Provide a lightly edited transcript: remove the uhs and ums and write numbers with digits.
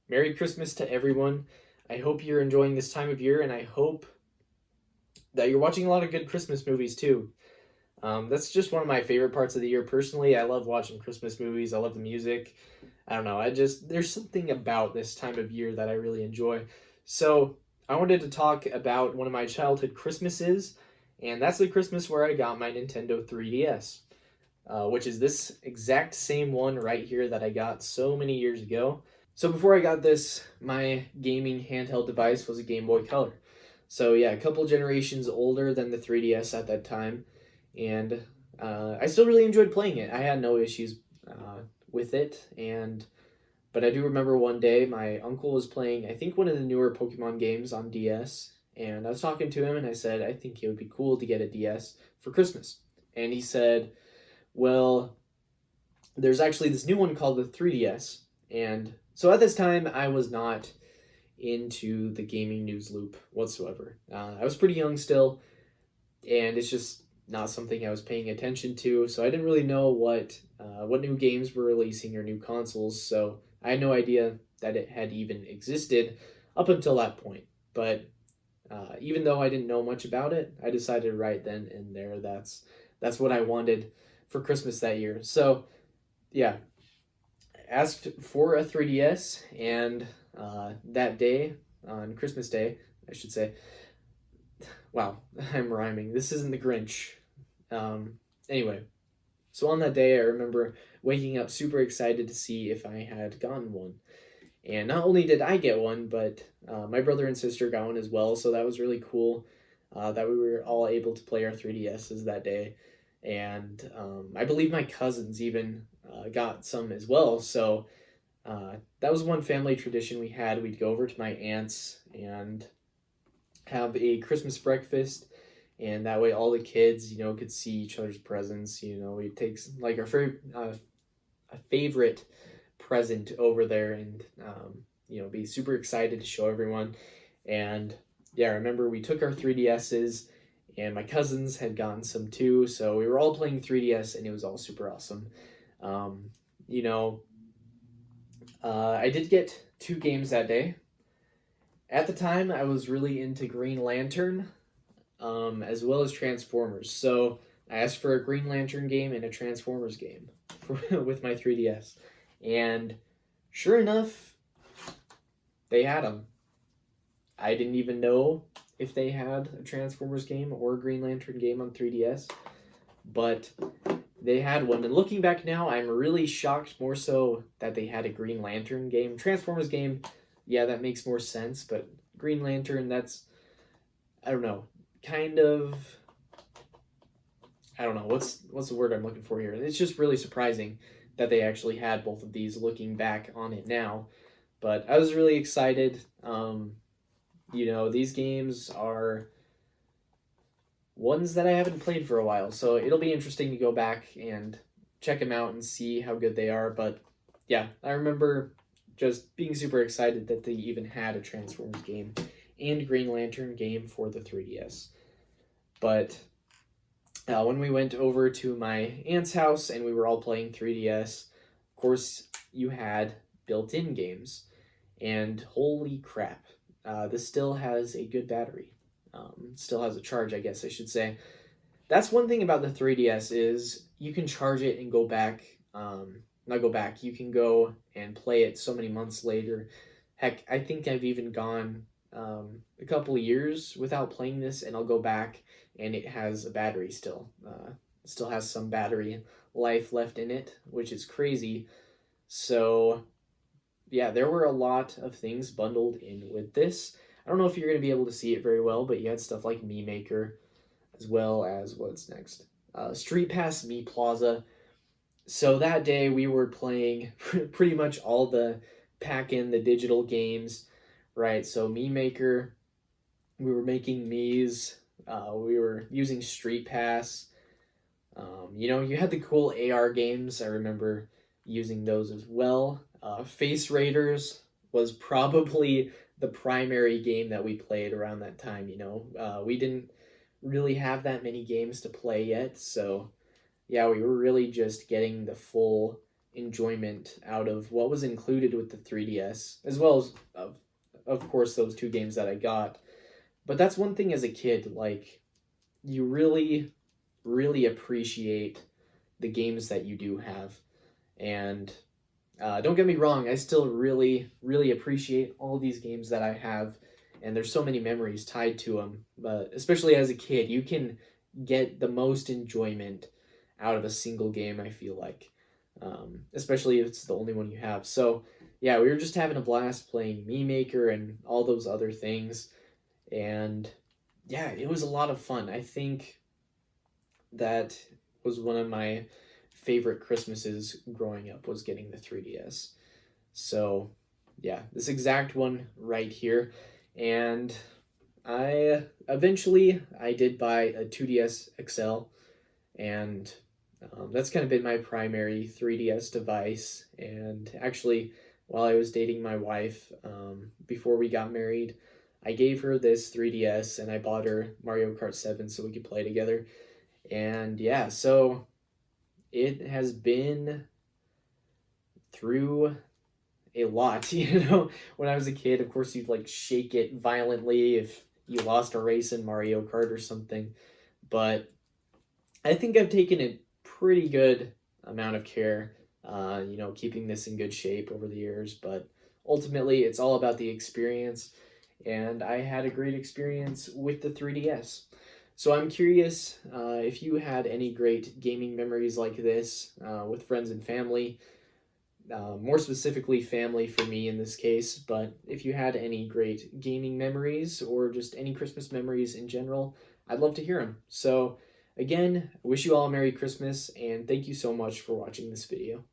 Merry Christmas to everyone. I hope you're enjoying this time of year, and I hope that you're watching a lot of good Christmas movies too. That's just one of my favorite parts of the year. Personally, I love watching Christmas movies. I love the music. I don't know. There's something about this time of year that I really enjoy. So, I wanted to talk about one of my childhood Christmases, and that's the Christmas where I got my Nintendo 3DS, which is this exact same one right here that I got so many years ago. So before I got this, my gaming handheld device was a Game Boy Color. So yeah, a couple generations older than the 3DS at that time, and I still really enjoyed playing it. I had no issues with it, and but I do remember one day my uncle was playing, I think one of the newer Pokemon games on DS, and I was talking to him and I said I think it would be cool to get a DS for Christmas, and he said, "Well, there's actually this new one called the 3DS," and so at this time I was not into the gaming news loop whatsoever. I was pretty young still, and it's just not something I was paying attention to. So I didn't really know what new games were releasing or new consoles. So I had no idea that it had even existed up until that point. But even though I didn't know much about it, I decided right then and there that's what I wanted for Christmas that year. So yeah, asked for a 3DS, and that day, on Christmas Day, I should say, wow, I'm rhyming. This isn't the Grinch. Anyway, so on that day, I remember waking up super excited to see if I had gotten one. And not only did I get one, but my brother and sister got one as well, so that was really cool that we were all able to play our 3DSs that day. And I believe my cousins even got some as well. So that was one family tradition we had. We'd go over to my aunt's and have a Christmas breakfast, and that way all the kids, could see each other's presents. We'd take like our a favorite present over there, and be super excited to show everyone. And yeah, I remember we took our 3DSs, and my cousins had gotten some too, so we were all playing 3DS, and it was all super awesome. Um, you know, I did get two games that day. At the time, I was really into Green Lantern, as well as Transformers. So I asked for a Green Lantern game and a Transformers game with my 3DS. And sure enough, they had them. I didn't even know if they had a Transformers game or a Green Lantern game on 3DS, but they had one. And looking back now, I'm really shocked more so that they had a Green Lantern game. Transformers game, yeah, that makes more sense, but Green Lantern, that's, I don't know, kind of, I don't know, what's the word I'm looking for here? It's just really surprising that they actually had both of these looking back on it now. But I was really excited. These games are ones that I haven't played for a while, so it'll be interesting to go back and check them out and see how good they are. But yeah, I remember just being super excited that they even had a Transformers game and Green Lantern game for the 3DS. But when we went over to my aunt's house and we were all playing 3DS, of course, you had built-in games. And holy crap, this still has a good battery. Still has a charge, I guess I should say. That's one thing about the 3DS is you can charge it and go back. Not go back. You can go and play it so many months later. Heck, I think I've even gone a couple of years without playing this, and I'll go back and it has a battery still. Still has some battery life left in it, which is crazy. So yeah, there were a lot of things bundled in with this. I don't know if you're going to be able to see it very well, but you had stuff like Me Maker, as well as what's next? Street Pass Me Plaza. So that day we were playing pretty much all the the digital games, right? So Me Maker, we were making Mii's, we were using Street Pass. You had the cool AR games. I remember using those as well. Face Raiders was probably the primary game that we played around that time. We didn't really have that many games to play yet, so yeah, we were really just getting the full enjoyment out of what was included with the 3DS, as well as, of course, those two games that I got. But that's one thing as a kid, like, you really, really appreciate the games that you do have. And don't get me wrong, I still really, really appreciate all these games that I have, and there's so many memories tied to them. But especially as a kid, you can get the most enjoyment out of a single game, I feel like, especially if it's the only one you have. So, yeah, we were just having a blast playing Me Maker and all those other things, and yeah, it was a lot of fun. I think that was one of my favorite Christmases growing up, was getting the 3DS. So, yeah, this exact one right here. And I did buy a 2DS XL, and that's kind of been my primary 3DS device. And actually, while I was dating my wife, before we got married, I gave her this 3DS and I bought her Mario Kart 7 so we could play together. And yeah, so it has been through a lot, When I was a kid, of course, you'd like shake it violently if you lost a race in Mario Kart or something. But I think I've taken a pretty good amount of care, keeping this in good shape over the years. But ultimately, it's all about the experience. And I had a great experience with the 3DS. So I'm curious if you had any great gaming memories like this with friends and family, more specifically family for me in this case, but if you had any great gaming memories or just any Christmas memories in general, I'd love to hear them. So again, I wish you all a Merry Christmas, and thank you so much for watching this video.